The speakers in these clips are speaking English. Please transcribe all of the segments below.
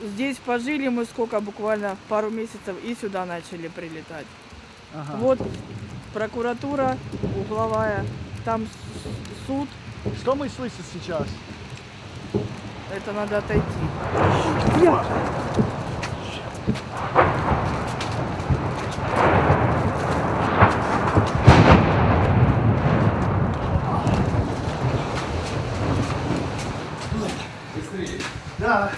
здесь пожили мы сколько, буквально пару месяцев, и сюда начали прилетать. Ага. Вот прокуратура угловая, там суд, Что мы слышим сейчас? это надо отойти. Да.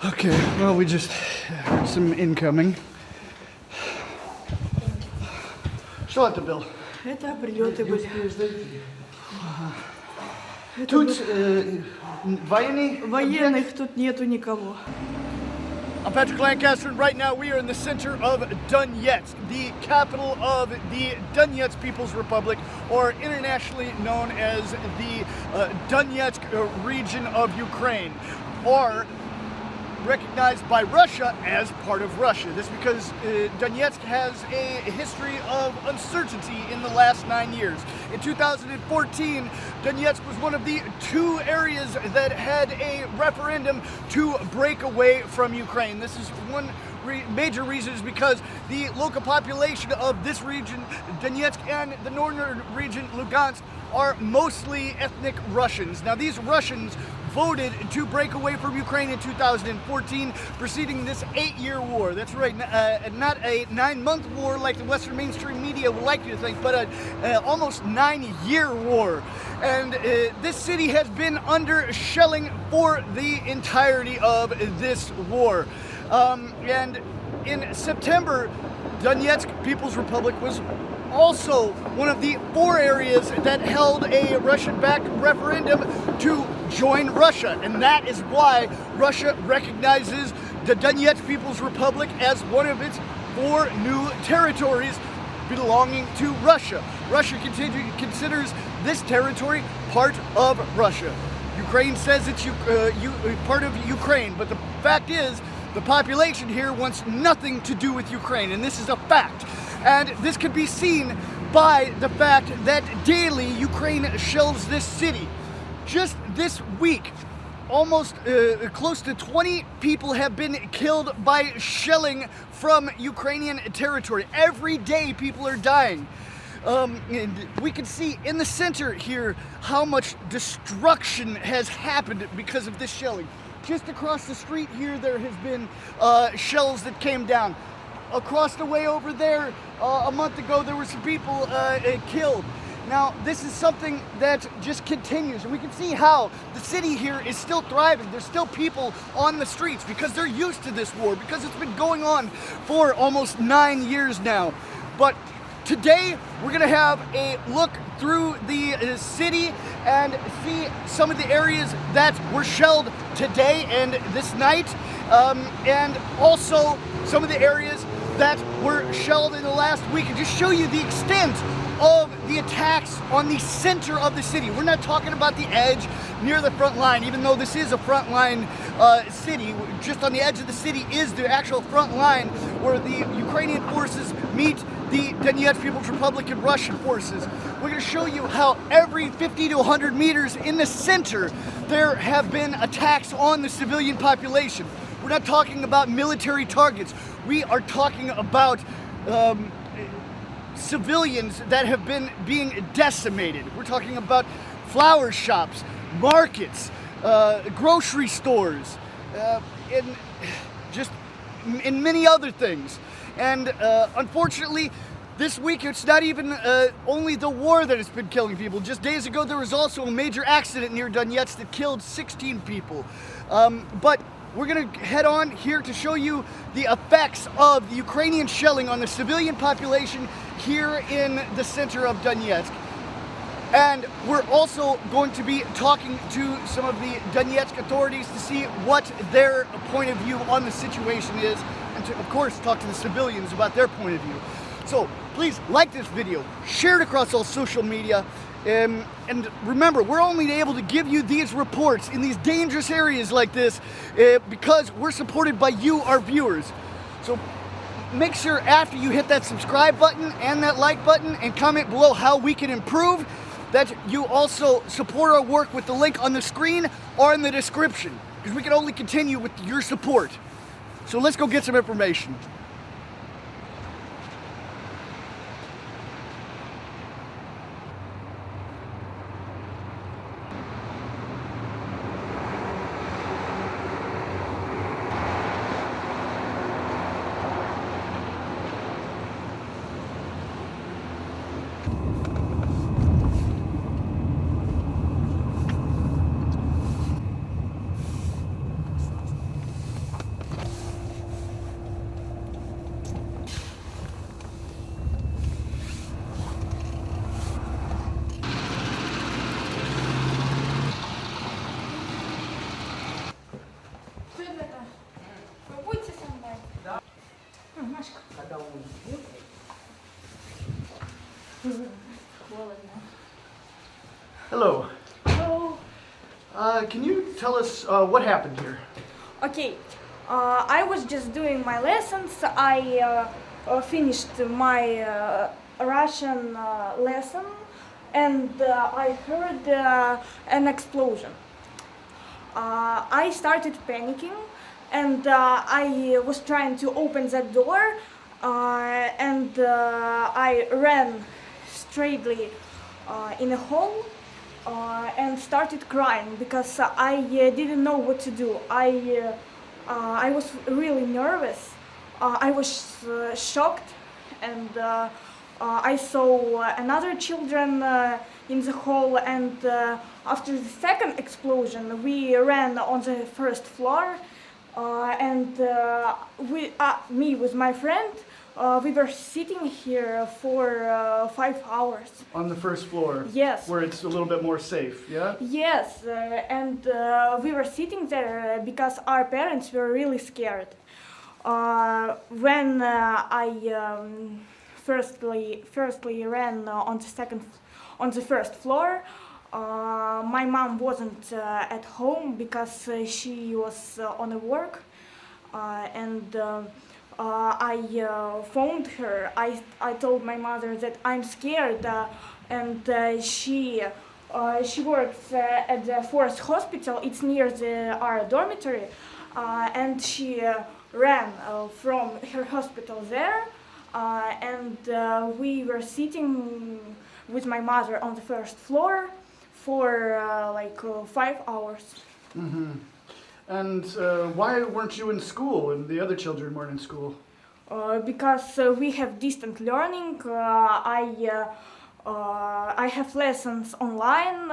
Okay, well, we just heard some incoming. Что это было? Это прилеты были. Тут военные? Военных тут нету никого. I'm Patrick Lancaster, and right now we are in the center of Donetsk, the capital of the Donetsk People's Republic, or internationally known as the Donetsk region of Ukraine, or recognized by Russia as part of Russia. This is because Donetsk has a history of uncertainty in the last 9 years. In 2014, Donetsk was one of the 2 areas that had a referendum to break away from Ukraine. This is one major reason is because the local population of this region, Donetsk, and the northern region, Lugansk, are mostly ethnic Russians. Now, these Russians voted to break away from Ukraine in 2014, preceding this 8-year war. That's right, not a 9-month war like the Western mainstream media would like you to think, but a almost 9-year war. And this city has been under shelling for the entirety of this war. And in September, Donetsk People's Republic was also one of the 4 areas that held a Russian-backed referendum to join Russia. And that is why Russia recognizes the Donetsk People's Republic as one of its 4 new territories belonging to Russia. Russia considers this territory part of Russia. Ukraine says it's part of Ukraine, but the fact is the population here wants nothing to do with Ukraine, and this is a fact. And this can be seen by the fact that daily Ukraine shells this city. Just this week, almost close to 20 people have been killed by shelling from Ukrainian territory. Every day people are dying. And we can see in the center here how much destruction has happened because of this shelling. Just across the street here there has been shells that came down. Across the way over there, a month ago, there were some people killed. Now, this is something that just continues, and we can see how the city here is still thriving. There's still people on the streets because they're used to this war, because it's been going on for almost 9 years now. But today, we're gonna have a look through the city and see some of the areas that were shelled today and this night, and also some of the areas that were shelled in the last week, and just show you the extent of the attacks on the center of the city. We're not talking about the edge near the front line, even though this is a front line city. Just on the edge of the city is the actual front line where the Ukrainian forces meet the Donetsk People's Republic and Russian forces. We're going to show you how every 50 to 100 meters in the center there have been attacks on the civilian population. We're not talking about military targets. We are talking about civilians that have been being decimated. We're talking about flower shops, markets, grocery stores, and many other things. And unfortunately, this week it's not even only the war that has been killing people. Just days ago there was also a major accident near Donetsk that killed 16 people. But we're going to head on here to show you the effects of the Ukrainian shelling on the civilian population here in the center of Donetsk. And we're also going to be talking to some of the Donetsk authorities to see what their point of view on the situation is, and to, of course, talk to the civilians about their point of view. So please like this video, share it across all social media, and remember, we're only able to give you these reports in these dangerous areas like this because we're supported by you, our viewers. So make sure after you hit that subscribe button and that like button and comment below how we can improve, that you also support our work with the link on the screen or in the description, because we can only continue with your support. So let's go get some information. Hello. Hello. Can you tell us what happened here? Okay. I was just doing my lessons. I finished my Russian lesson, and I heard an explosion. I started panicking, and I was trying to open that door, and I ran straightly in a hole. And started crying because I didn't know what to do. I was really nervous. I was shocked, and I saw another children in the hall. And after the second explosion, we ran on the first floor, and me with my friend. We were sitting here for 5 hours. On the first floor? Yes. Where it's a little bit more safe, yeah? Yes, and we were sitting there because our parents were really scared. When I firstly ran on the first floor, my mom wasn't at home because she was on a work, and I phoned her. I told my mother that I'm scared, and she works at the Forest Hospital. It's near our dormitory, and she ran from her hospital there, and we were sitting with my mother on the first floor for 5 hours. Mm-hmm. And why weren't you in school and the other children weren't in school? Because we have distant learning. I have lessons online,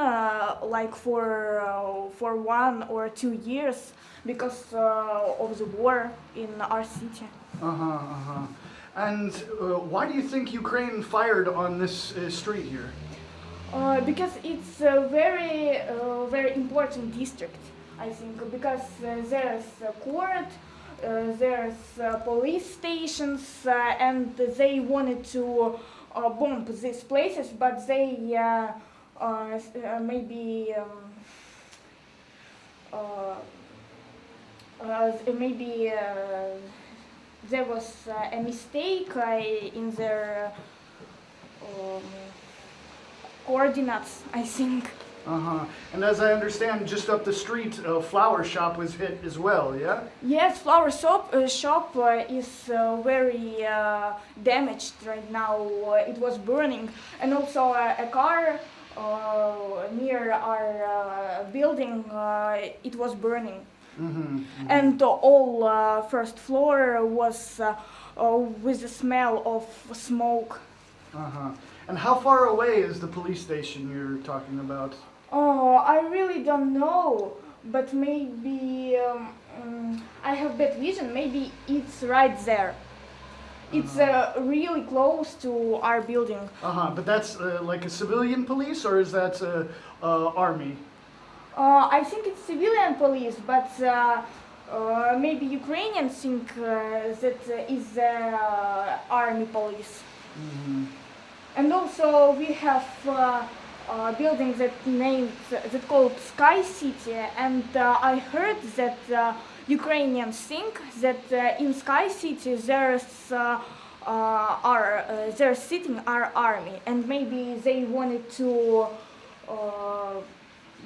like for 1 or 2 years, because of the war in our city. And why do you think Ukraine fired on this street here? Because it's a very important district, I think, because there's a court, there's police stations, and they wanted to bomb these places, but they maybe there was a mistake in their coordinates, I think. And as I understand, just up the street, a flower shop was hit as well, yeah? Yes, flower shop is very damaged right now. It was burning, and also a car near our building, it was burning. And all first floor was with the smell of smoke. And how far away is the police station you're talking about? Oh, I really don't know, but maybe I have bad vision. Maybe it's right there. It's really close to our building. But that's like a civilian police, or is that army? I think it's civilian police, but maybe Ukrainians think that is army police. And also we have buildings that called Sky City, and I heard that Ukrainians think that in Sky City they're sitting our army, and maybe they wanted to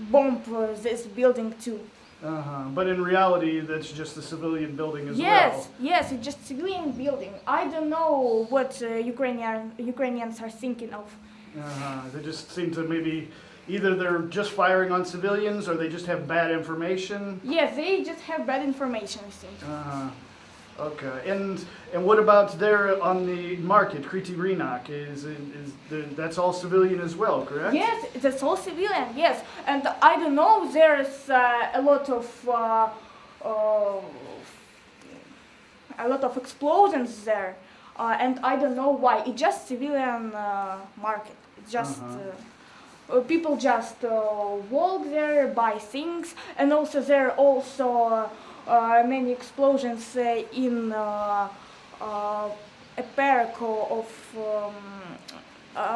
bomb this building too. But in reality, that's just a civilian building as well. Yes, it's just civilian building. I don't know what Ukrainians are thinking of. They just seem to maybe either they're just firing on civilians or they just have bad information. Yes, they just have bad information, I think. Okay, and what about there on the market, Kriti Rinak? That's all civilian as well, correct? Yes, that's all civilian. Yes, and I don't know. There's a lot of explosions there, and I don't know why. It's just civilian market. It's just people just walk there, buy things, and also there are also many explosions in a park of,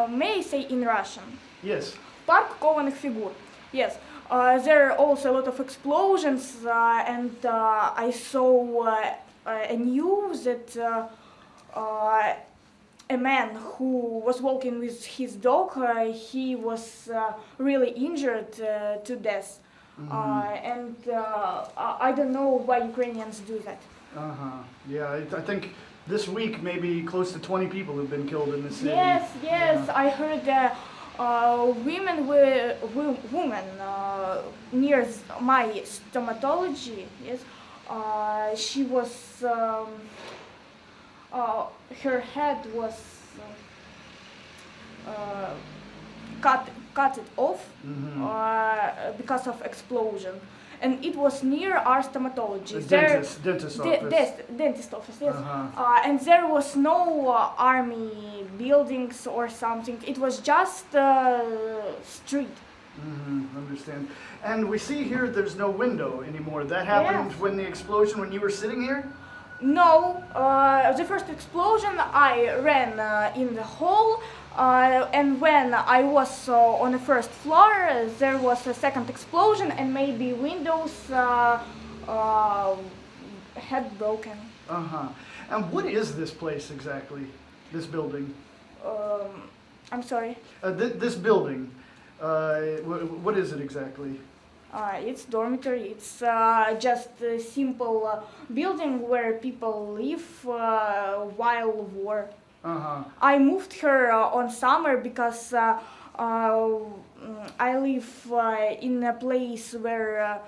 may I say in Russian? Yes. Парк кованых фигур. Yes. There are also a lot of explosions, and I saw a news that a man who was walking with his dog, he was really injured to death. And I don't know why Ukrainians do that. Yeah, I think this week maybe close to 20 people have been killed in the city. Yes, Yeah. I heard women near my stomatology. Yes, she was her head was cut it off because of explosion, and it was near our stomatology. Dentist office. Dentist office, yes. And there was no army buildings or something. It was just street. Understand. And we see here there's no window anymore. That happened Yes. when the explosion, when you were sitting here? No, the first explosion I ran in the hall, and when I was on the first floor, there was a second explosion, and maybe windows had broken. And what is this place exactly? This building? I'm sorry. This building. What is it exactly? It's dormitory. It's just a simple building where people live while war. I moved here on summer because I live in a place where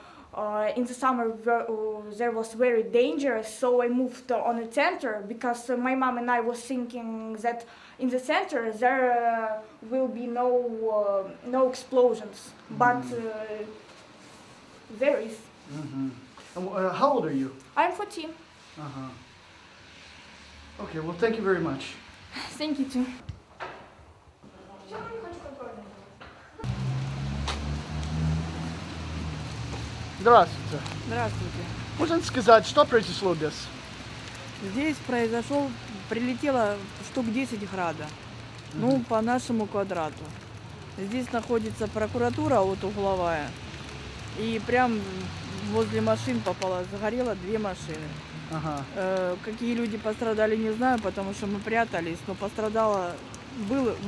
in the summer there was very dangerous, so I moved on the center because my mom and I was thinking that in the center there will be no explosions, but there is. And how old are you? I'm 14. Okay, well, thank you very much. Thank you too. Здравствуйте. Здравствуйте. Можно сказать, что произошло здесь? Здесь прилетело штук 10 града, ну, по нашему квадрату. Здесь находится прокуратура, вот угловая, и прям возле машин загорело 2 машины. Какие люди пострадали, не знаю, потому что мы прятались, но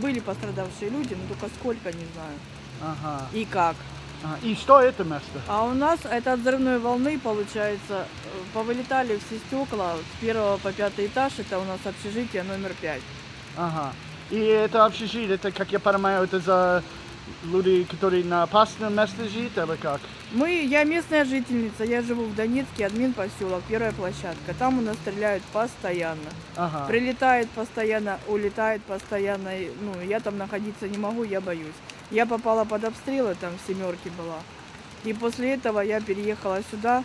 были пострадавшие люди, но только сколько, не знаю. И как. И что это место? А у нас это от взрывной волны, получается, повылетали все стекла с 1 по 5 этаж, это у нас общежитие номер 5. И это общежитие, это, как я понимаю, это за люди, которые на опасном месте живут, или как? Я местная жительница, я живу в Донецке, админ поселок, 1 площадка. Там у нас стреляют постоянно. Прилетает постоянно, улетает постоянно. Ну, я там находиться не могу, я боюсь. Я попала под обстрелы, там в 7-ке была. И после этого я переехала сюда.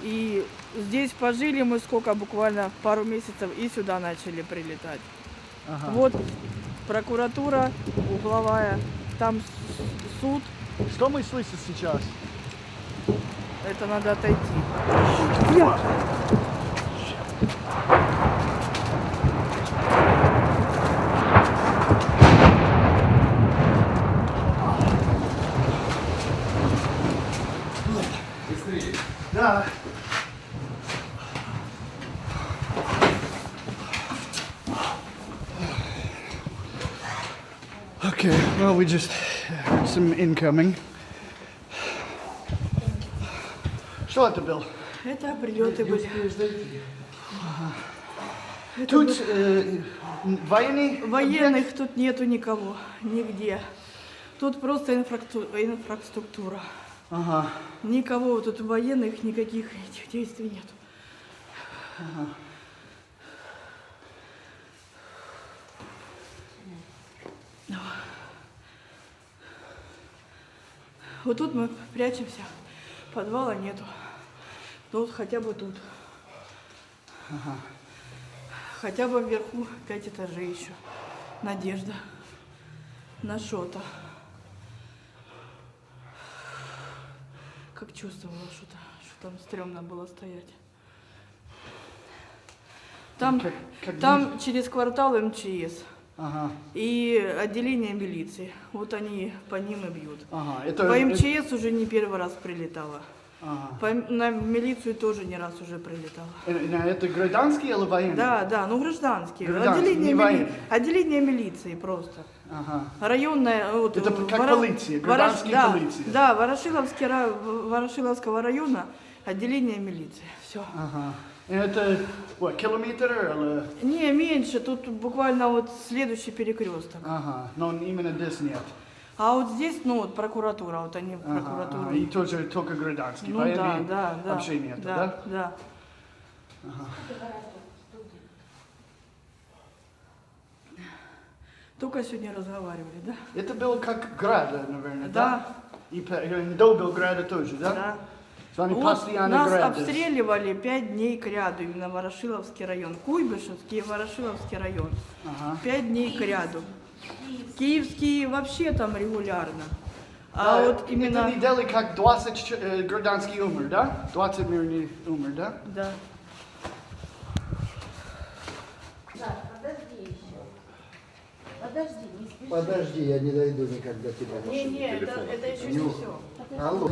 И здесь пожили мы сколько, буквально пару месяцев, и сюда начали прилетать. Вот прокуратура угловая, там суд. Что мы слышим сейчас? Это надо отойти. Да. Okay, well, we just heard some incoming. Что это было? Это прилеты были. Тут военные? Военных тут нету никого, нигде. Тут просто инфраструктура. Ага. Никого тут военных, никаких этих действий нету. Ага. Вот тут мы прячемся, подвала нету. Ну вот хотя бы тут. Ага. Хотя бы вверху 5 этажей еще. Надежда на что-то. Как чувствовала что-то, что там стрёмно было стоять. Там, там через квартал МЧС. Ага. И отделение милиции. Вот они по ним и бьют. Ага. Это, по МЧС уже не первый раз прилетало. Ага. На милицию тоже не раз уже прилетало. Это гражданские или военные? Да, ну гражданские. Отделение милиции просто. Ага. Районная... Вот, это как полиция, гражданские полиции. Да, Ворошиловского района отделение милиции. Все. Ага. Это километр или... Не, меньше. Тут буквально вот следующий перекресток. Ага, но именно здесь нет. А вот здесь, ну вот прокуратура, вот они прокуратура. И тоже только гражданские, ну, военные да. вообще нет, да? Да. Ага. Только сегодня разговаривали, да? Это было как града, наверное, да? И до Белграда тоже, да? Да. С вами вот постоянно нас град. обстреливали 5 дней кряду, именно Ворошиловский район. Куйбышевский и Ворошиловский район. Ага. 5 дней кряду. Киевский вообще там регулярно. Да, А вот именно... Это недели как 20 гражданских умер, да? 20 мирных умер, да? Да. Подожди, я не дойду никогда тебя. Не, это еще не все. Алло,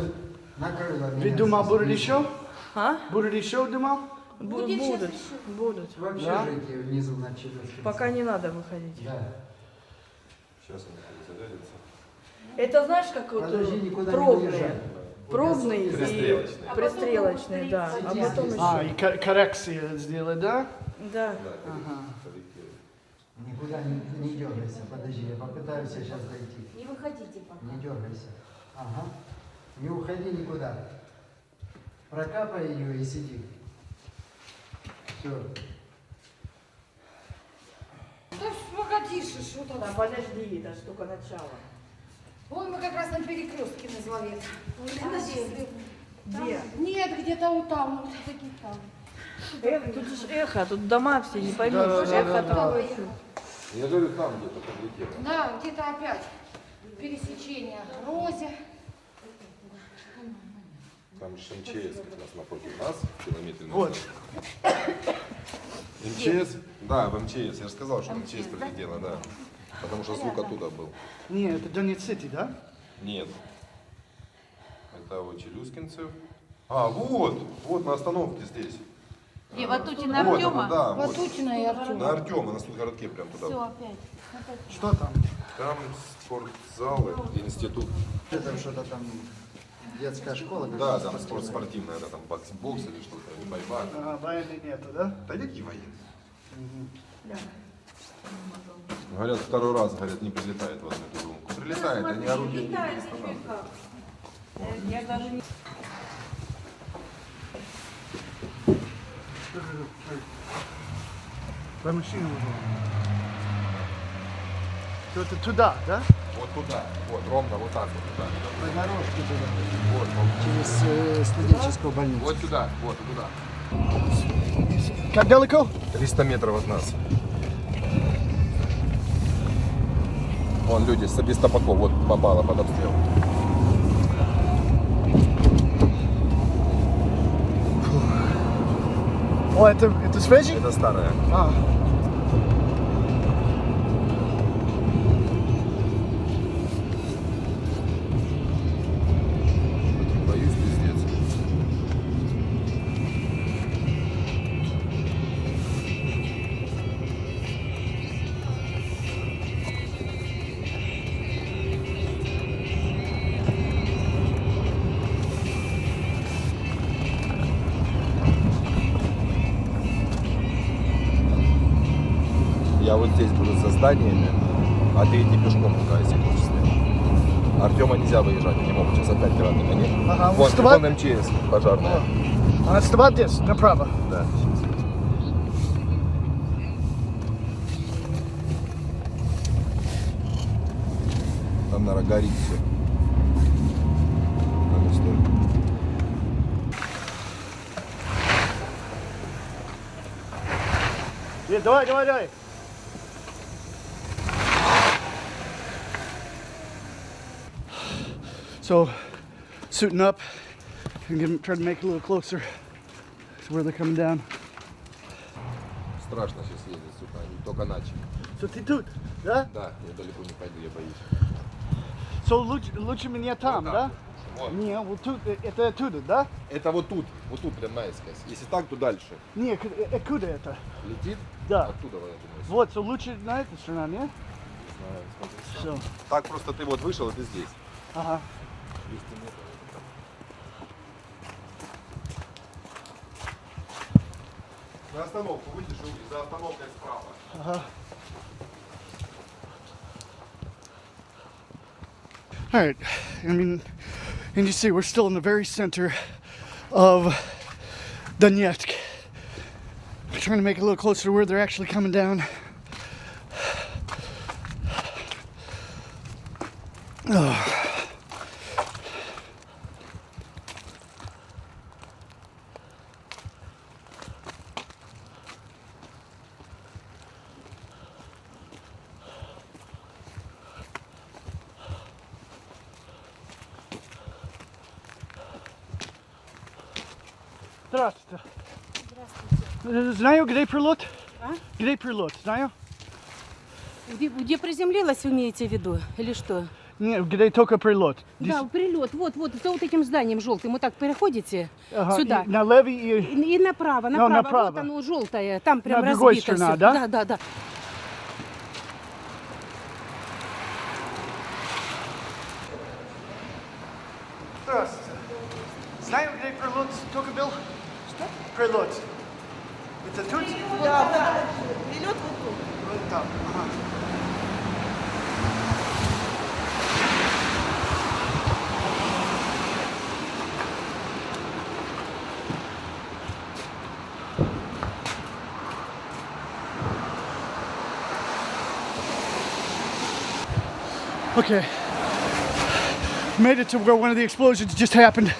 накрыло меня. Ты думал, будут еще? А? Будут еще, думал? Будут. В общежитии внизу на чердаке. Пока не надо выходить. Да. Сейчас он зарядится. Это знаешь, как вот Подожди, никуда не пробные. уезжай. Пробный и Пристрелочный. пристрелочный, да. А потом И еще. коррекция сделать, да? Да. Ага. Никуда не дергайся. Подожди, я попытаюсь сейчас дойти. Не выходите пока. Не дергайся. Ага. Не уходи никуда. Прокапай ее и сиди. Все. Да погоди, что там? Да подожди, это ж только начало. Вон мы как раз на перекрестке назвали это. Где? Нет, где-то вот там, вот такие там. Тут же эхо, тут дома все, не поймешь, эхо там. Я говорю, там где-то подлетело. Да, где-то опять пересечение Розе. Там же МЧС как раз напротив нас, километре. Вот. МЧС? Да, в МЧС. Я же сказал, что МЧС прилетело, да. Потому что звук оттуда был. Нет, это Донецк, да? Нет. Это вот челюскинцев. А, вот на остановке здесь. И Ватутина Вот Артема? оно, да, вот. Ватутина и Артема. На Артема, на студгородке прям туда. Все, опять. Что там? Там спортзалы, институт. Это что-то там детская школа? Да, там спортивная, да, там бокс или что-то, или борьба. Военных нету, да? Да какие военные? Да. Говорят, второй раз, говорят, не прилетает вот на эту лунку. Прилетает, они орудия не перестанавливают. Я даже не... По машину уже. Это туда, да? Вот туда, вот, ровно вот так вот туда. По дорожке туда. Вот, Через студенческую больницу. вот сюда, вот туда. Как далеко? 300 метров от нас. Вон люди с обестопаков, вот попало под обстрел. О, это свежий? Это старая. А. Боюсь, пиздец. Я вот здесь буду за зданиями, а ты иди пешком, пока если хочешь снять. Артема нельзя выезжать, они могут сейчас опять гранаты гонять. Ага, Вон, вставай. вон МЧС пожарная. Отставать здесь, направо. Да. Там, наверное, горит все. Давай, давай, давай. So, suiting up and trying to make it a little closer to where they're coming down. Страшно сейчас ездить сюда, они только начали. So, ты тут, да? Да, я далеко не пойду, я боюсь. So, лучше меня там, Вот да? так. Вот. Не, вот тут, это оттуда, да? Это вот тут прям наискось. Если так, то дальше. Не, откуда это? Летит? Да. Оттуда, вот эту мысль. Вот, so лучше на этой стороне, не? Не знаю, смотри сам. Все. Так просто ты вот вышел, и ты здесь. Ага. 200 метров. На остановку выйдешь, и за остановкой справа. Ага. All right, I mean, and you see we're still in the very center of Donetsk. We're trying to make it a little closer to where they're actually coming down. Oh. Здравствуйте. Здравствуйте. Знаю, где прилет? А? Где прилет, знаю? Где приземлилась, вы имеете в виду? Или что? Нет, где только прилет. Да, прилет. Вот, за вот этим зданием желтым. Вот так переходите сюда. И налево и... И направо, направо. направо. Вот оно желтое. Там прям На другой разбито стороне, всё. да? Да. Здравствуйте. Знаю, где прилет только был? Что? Прилет. Это тут? Да. Прилет вот тут. Вот там. Ага. Okay. Made it to where one of the explosions just happened.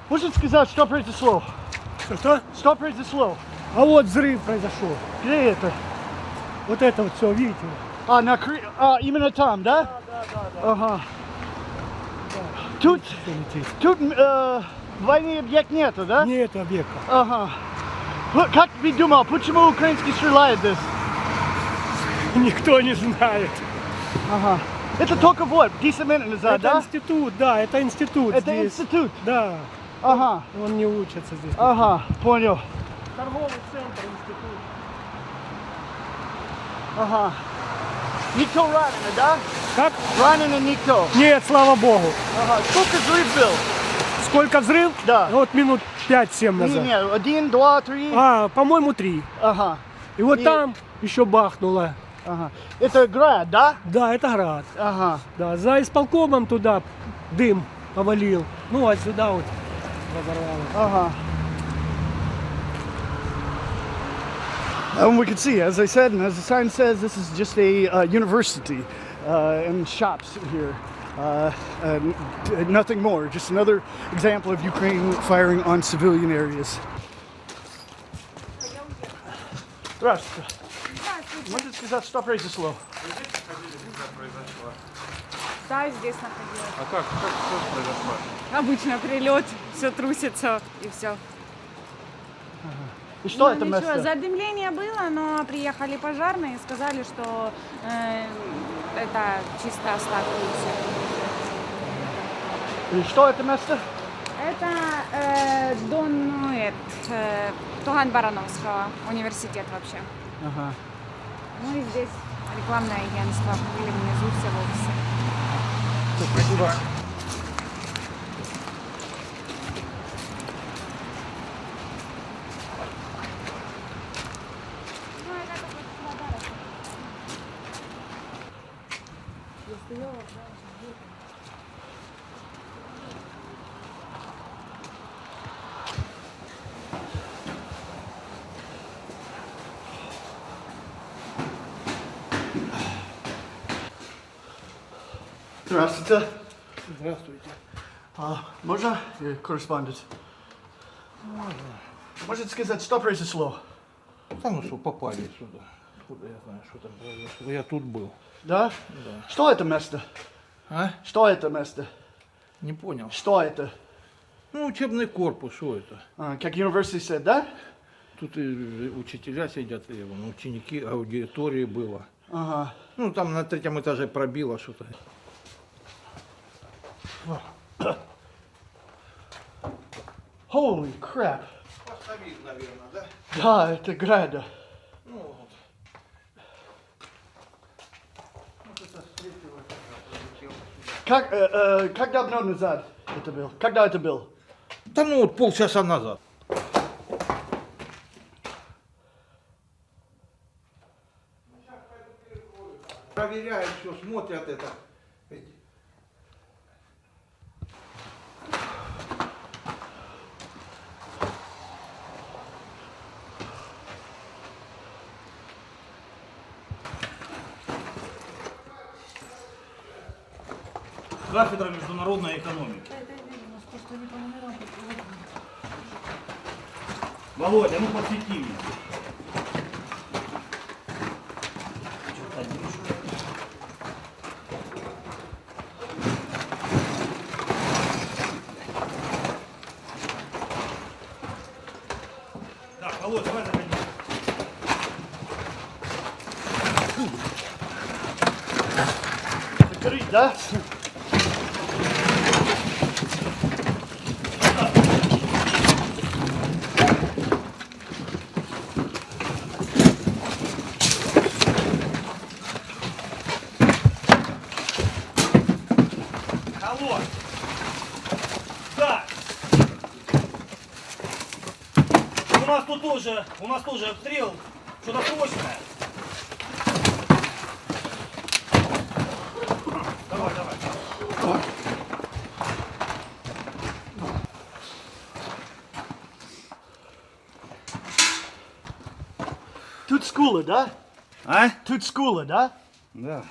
Можно сказать, что произошло? Что? Что произошло? А вот взрыв произошел. Где это? Вот это вот все, видите? Именно там, да? Да. Ага. Тут, Что летит? тут военный объект нету, да? Нет объекта. Ага. Вот как ты думал, почему украинский стреляет здесь? Никто не знает. Ага. Это только вот, 10 минут назад, Это да? институт, да, это институт Это здесь. институт? Да. Ага. Он не учится здесь. Ага, понял. Торговый центр, институт. Ага. Никто раненый, да? Как? Раненый никто. Нет, слава богу. Ага. Сколько взрыв был? Сколько взрыв? Да. Вот минут 5-7 назад. Не, 1, 2, 3. По-моему, 3. Ага. И вот И- там еще бахнуло. Ага. Это град, да? Да, это град. Ага. Да, за исполкомом туда дым повалил. Ну, а сюда вот разорвало. Ага. And we can see, as I said, and as the sign says, this is just a university and shops here. Nothing more. Just another example of Ukraine firing on civilian areas. Здравствуйте. Можете сказать, что произошло? Да, здесь находилась. А как произошло? Обычно прилет, все трусится и все. И что это ничего, место? задымление было, но приехали пожарные и сказали, что это чисто остатки и все. И что это место? Это Туган Барановского университет вообще. Ага. Ну и здесь рекламное агентство были внизу все в офисе. Спасибо. Здравствуйте. Здравствуйте. Можно корреспондент? Можете сказать, что произошло? Да ну что, попали сюда. Откуда я знаю, что там произошло? Я тут был. Да? Да. Что это место? А? Что это место? Не понял. Что это? Ну, учебный корпус, что это? Как университет, да? Тут и учителя сидят, и вон, ученики, аудитории было. Ага. Ну, там на 3-м этаже пробило что-то. Holy crap. Поставить, наверное, да? Да, это града. Ну, вот. Как давно назад это был? Когда это было? Да ну вот полчаса назад. Проверяют все, смотрят это. Кафедра международной экономики. Володя, ну подсвети меня. Так, Володя, давай заходи. Закрыть, да? Алло! Да! У нас тоже обстрел, что-то срочное. Давай, давай. Тут школа, да? А? Тут школа, да? Да.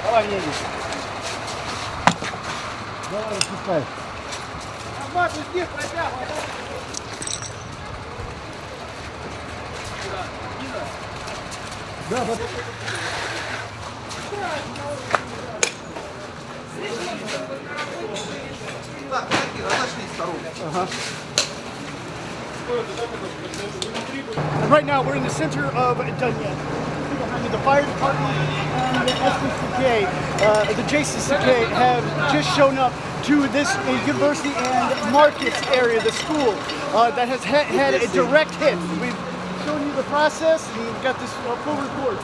Давай, едешь. Давай, распускай. Арбат, иди, протягивай. Да, вот. Так, такие, разошлись сторонки. Ага. Right now, we're in the center of Donetsk. Behind the fire department and the SCK, the JCCK have just shown up to this university and market area, the school, that has had a direct hit. We've shown you the process, and we've got this full report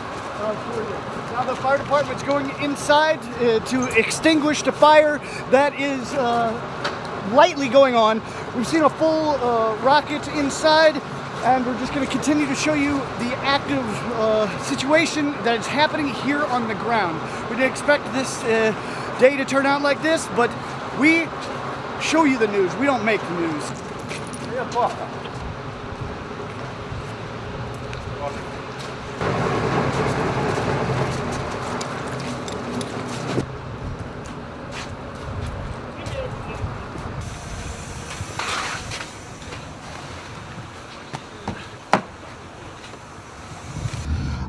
for you. Now the fire department's going inside to extinguish the fire that is lightly going on. We've seen a full rocket inside, and we're just going to continue to show you the active situation that is happening here on the ground. We didn't expect this day to turn out like this, but we show you the news. We don't make the news.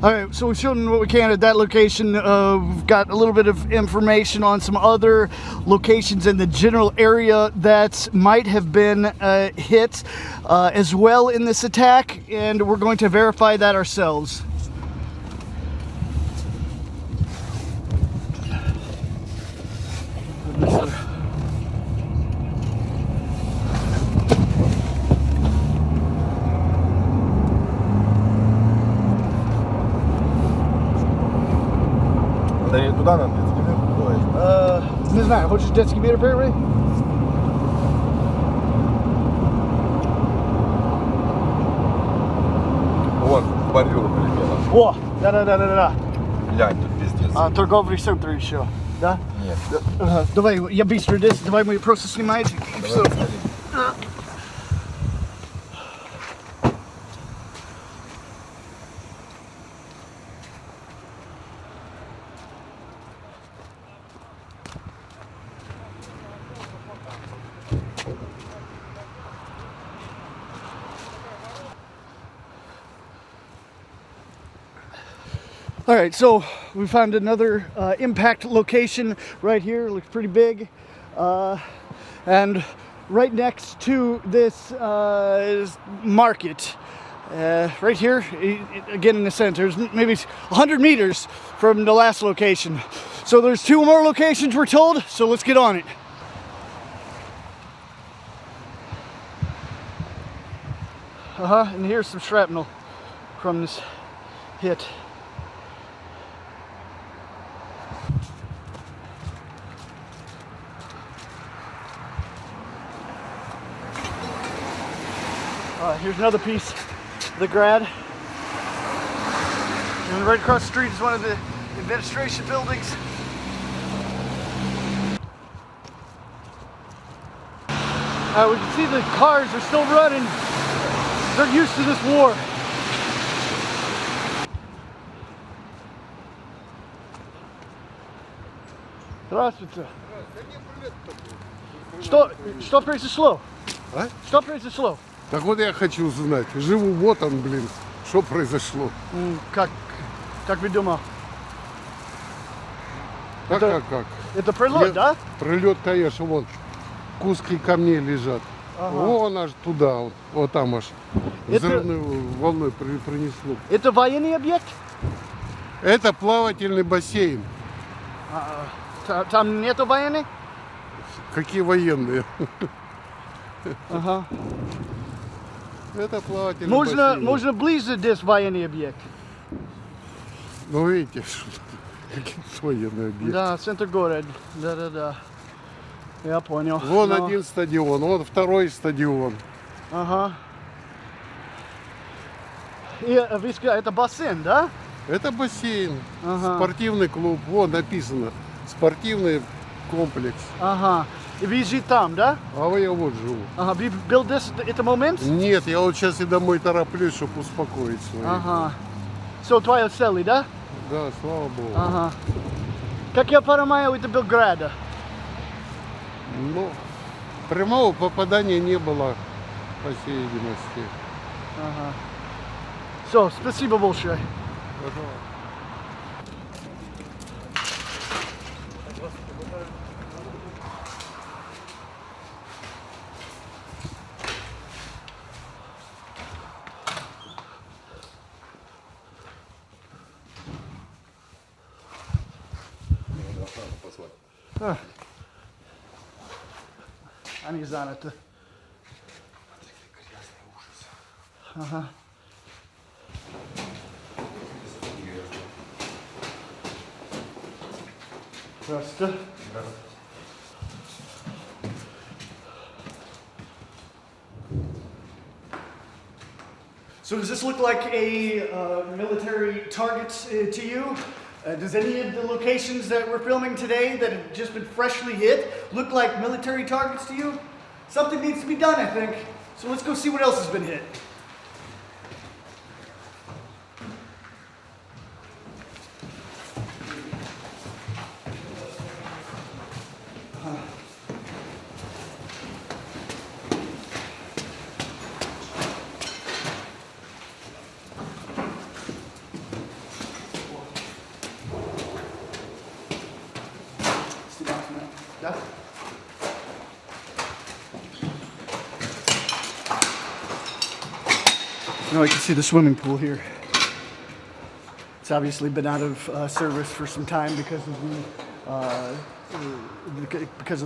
All right, so we've shown what we can at that location. We've got a little bit of information on some other locations in the general area that might have been hit as well in this attack, and we're going to verify that ourselves. Да туда нам детский мир? Не знаю, хочешь детский мир первый? Вон, в бордюр прилетело. О, да. Глянь, тут пиздец. А торговый центр еще, да? Нет. Давай, я быстро здесь, давай мы просто снимаете. И все. All right, so we found another impact location right here. Looks pretty big. And right next to this is market. Right here, again in the center, maybe 100 meters from the last location. So there's 2 more locations we're told, so let's get on it. And here's some shrapnel from this hit. Here's another piece of the grad. And right across the street is one of the administration buildings. We can see the cars are still running. They're used to this war. Здравствуйте. Что произошло? А? Что произошло? Так вот я хочу узнать. Живу вот он, блин. Что произошло? Как вы думаете? Как? Это прилет, да? Прилет, конечно, вон. Куски камней лежат. Ага. Вон аж туда, вот там аж. Взрывной волной принесло. Это военный объект? Это плавательный бассейн. Там нету военных? Какие военные? Ага. Это плавательный бассейн. Можно ближе здесь военный объект. Ну видите, какие военные объекты. Да, центр города. Да. Я понял. Вон один стадион, вот второй стадион. Ага. И вы сказали, это бассейн, да? Это бассейн, Ага. спортивный клуб. Вот написано, спортивный комплекс. Ага. И вы живете там, да? А я вот живу. Ага. Вы был здесь этот момент? Нет, я вот сейчас и домой тороплюсь, чтобы успокоить своих. Ага. Все, твоя цель, да? Да, слава богу. Ага. Как я понимаю, это был град. Ну, прямого попадания не было, по всей видимости. Ага. Все, спасибо большое. Пожалуйста. Они заняты. Ага. Здравствуйте. So does this look like a military target to you? Does any of the locations that we're filming today that have just been freshly hit look like military targets to you? Something needs to be done, I think. So let's go see what else has been hit. Now you can see the swimming pool here. It's obviously been out of service for some time because of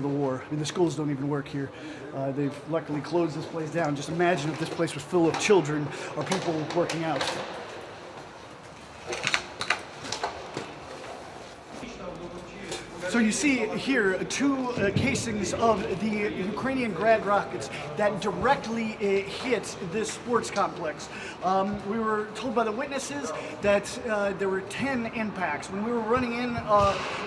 the war. I mean, the schools don't even work here. They've luckily closed this place down. Just imagine if this place was full of children or people working out. So you see here two casings of the Ukrainian Grad rockets that directly hit this sports complex. We were told by the witnesses that there were 10 impacts. When we were running in,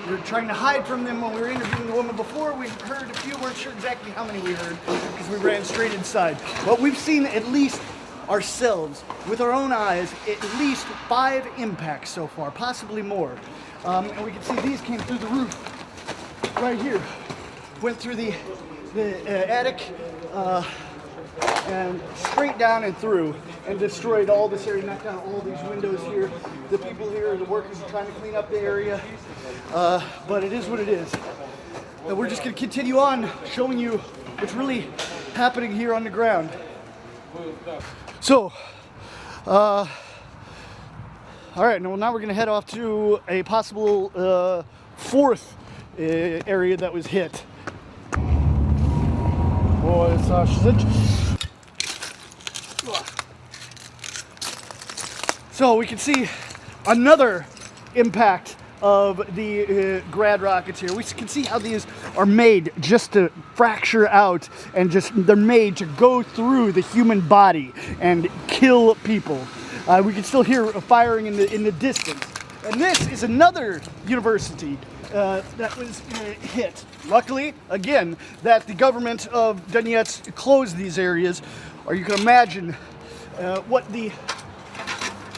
we were trying to hide from them. When we were interviewing the woman before, we heard a few. Weren't sure exactly how many we heard because we ran straight inside. But we've seen at least ourselves, with our own eyes, at least 5 impacts so far, possibly more. And we can see these came through the roof right here, went through the attic and straight down and through and destroyed all this area, knocked down all these windows here. The people here, the workers are trying to clean up the area, but it is what it is. And we're just going to continue on showing you what's really happening here on the ground. So, all right, now we're going to head off to a possible fourth area that was hit. So we can see another impact of the Grad rockets here. We can see how these are made just to fracture out and they're made to go through the human body and kill people. We can still hear firing in the distance. And this is another university that was hit. Luckily, again, that the government of Donetsk closed these areas, or you can imagine what the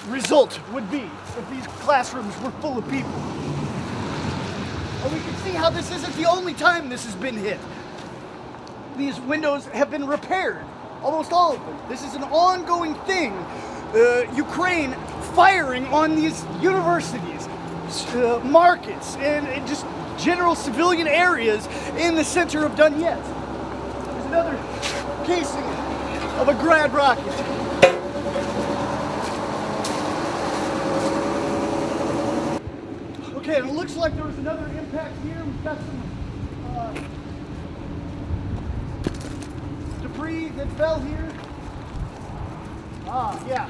result would be if these classrooms were full of people. And we can see how this isn't the only time this has been hit. These windows have been repaired, almost all of them. This is an ongoing thing. Ukraine firing on these universities, markets, and just general civilian areas in the center of Donetsk. There's another casing of a Grad rocket. Okay, and it looks like there was another impact here. We've got some debris that fell here. Yeah.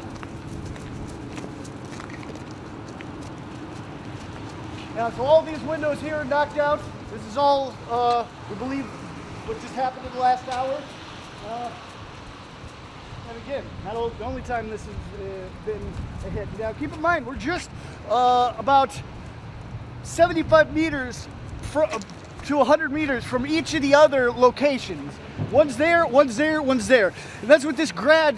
Now, so all these windows here are knocked out. This is all, we believe, what just happened in the last hour. And again, not the only time this has been a hit. Now, keep in mind, we're just about 75 meters to 100 meters from each of the other locations. One's there, one's there, one's there. And that's what this Grad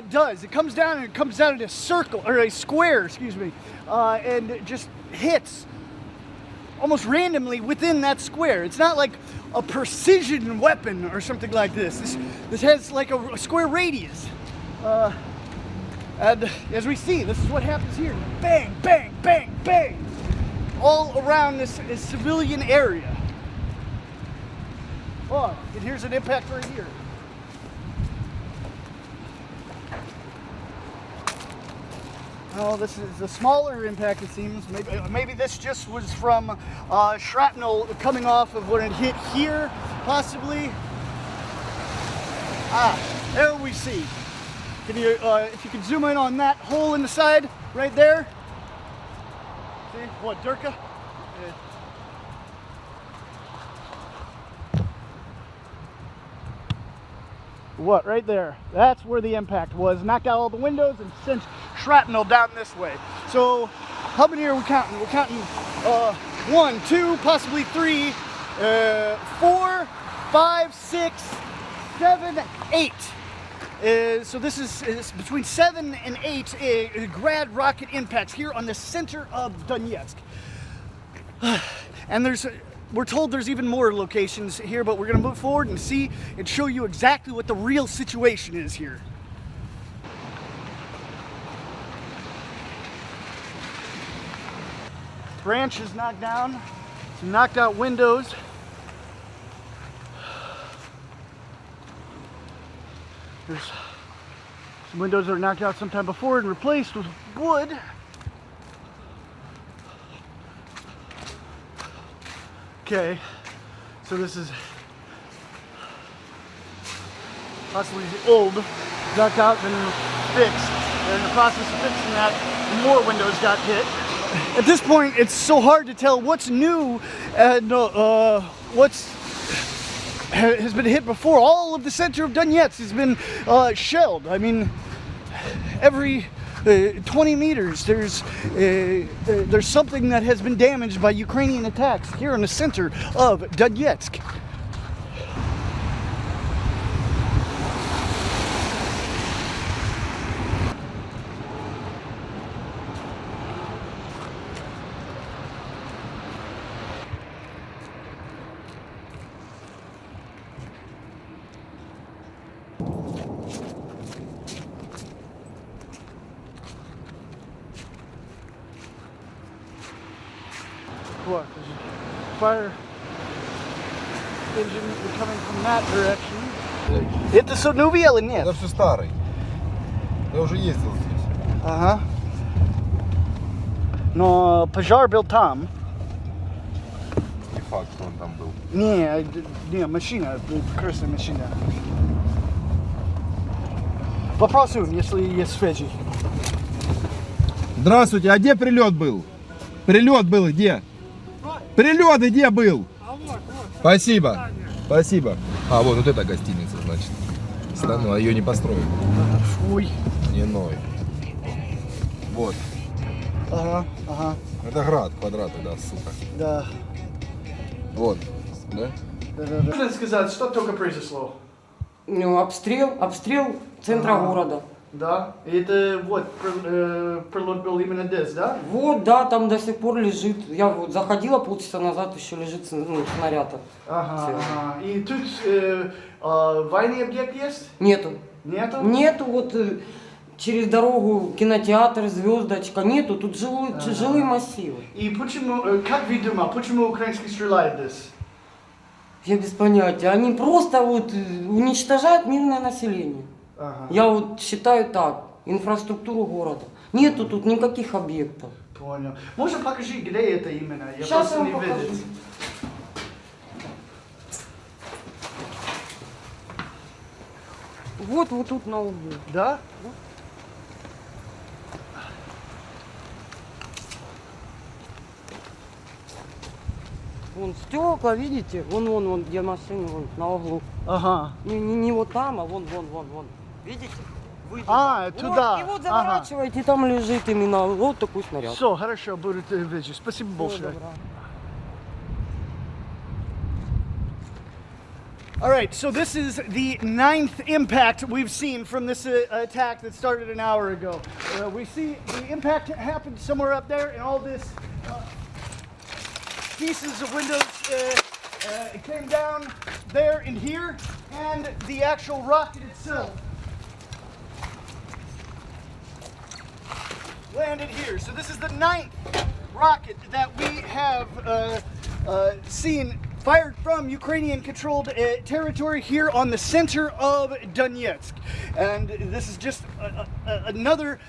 does. It comes down and it comes down in a circle, or a square, excuse me, and it just hits almost randomly within that square. It's not like a precision weapon or something like this. This has like a square radius. And as we see, this is what happens here. Bang, bang, bang, bang. All around this civilian area. Oh, and here's an impact right here. Oh, this is a smaller impact, it seems. Maybe this just was from shrapnel coming off of when it hit here, possibly. There we see. Can you, if you can zoom in on that hole in the side, right there. See, what, Только? Yeah. What, right there? That's where the impact was. Knocked out all the windows and sent shrapnel down this way. So, how many are we counting? We're counting 1, 2, possibly 3, 4, 5, 6, 7, 8. So this is between 7 and 8 Grad rocket impacts here on the center of Donetsk. And we're told there's even more locations here, but we're going to move forward and see and show you exactly what the real situation is here. Branches knocked down, some knocked out windows. There's Some windows that were knocked out sometime before and replaced with wood. Okay, so this is possibly the old, knocked out and fixed. And in the process of fixing that, more windows got hit. At this point, it's so hard to tell what's new and has been hit before. All of the center of Donetsk has been shelled. I mean, every 20 meters there's something that has been damaged by Ukrainian attacks here in the center of Donetsk. What? There's a fire engine coming from that direction. Это все новое или нет? Это все старый. Я уже ездил здесь. Ага. Но пожар был там. Не факт, что он там был. Не, машина, красная машина. Попробуем, если есть свежий. Здравствуйте, а где прилет был? Прилет был где? Прилет где был? Спасибо. Спасибо. А вот эта гостиница, значит. Ну, а ее не построили. Фуй. Не ной. Вот. Ага. Это град, квадраты, да, сука. Да. Вот. Да? Можно сказать, что только произошло? Ну, обстрел центра города. Да, и это вот прилет был именно здесь, да? Вот, да, там до сих пор лежит. Я вот заходила полчаса назад, еще лежит снаряд. Ага. И тут военный объект есть? Нету. Нету? Нету, вот через дорогу кинотеатр, звездочка, нету, тут жилые массивы. И почему, как вы думаете, почему украинские стреляют здесь? Я без понятия. Они просто вот уничтожают мирное население. Ага. Я вот считаю так, инфраструктуру города. Нету тут никаких объектов. Понял. Можно покажи, где это именно? Я Сейчас просто я вам не покажу. видел. Вот тут на углу. Да? Вон стекла, видите? Вон, где машины, вон на углу. Ага. Не вот там, а вон. Видите? Туда. И вот заворачиваете, там лежит именно вот такой снаряд. Все, хорошо, будет вечер. Спасибо большое. All right, so this is the 9th impact we've seen from this attack that started an hour ago. We see the impact happened somewhere up there, and all this pieces of windows it came down there and here, and the actual rocket itself landed here. So this is the 9th rocket that we have seen fired from Ukrainian-controlled territory here on the center of Donetsk. And this is just another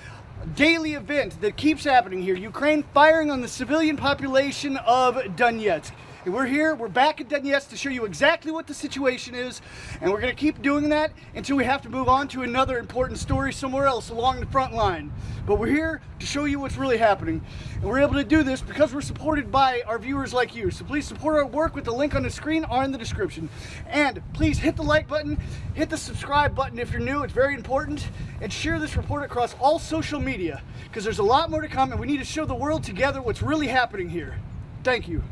daily event that keeps happening here. Ukraine firing on the civilian population of Donetsk. And we're here, we're back at Donetsk to show you exactly what the situation is, and we're going to keep doing that until we have to move on to another important story somewhere else along the front line. But we're here to show you what's really happening, and we're able to do this because we're supported by our viewers like you. So please support our work with the link on the screen or in the description. And please hit the like button, hit the subscribe button if you're new, it's very important, and share this report across all social media, because there's a lot more to come, and we need to show the world together what's really happening here. Thank you.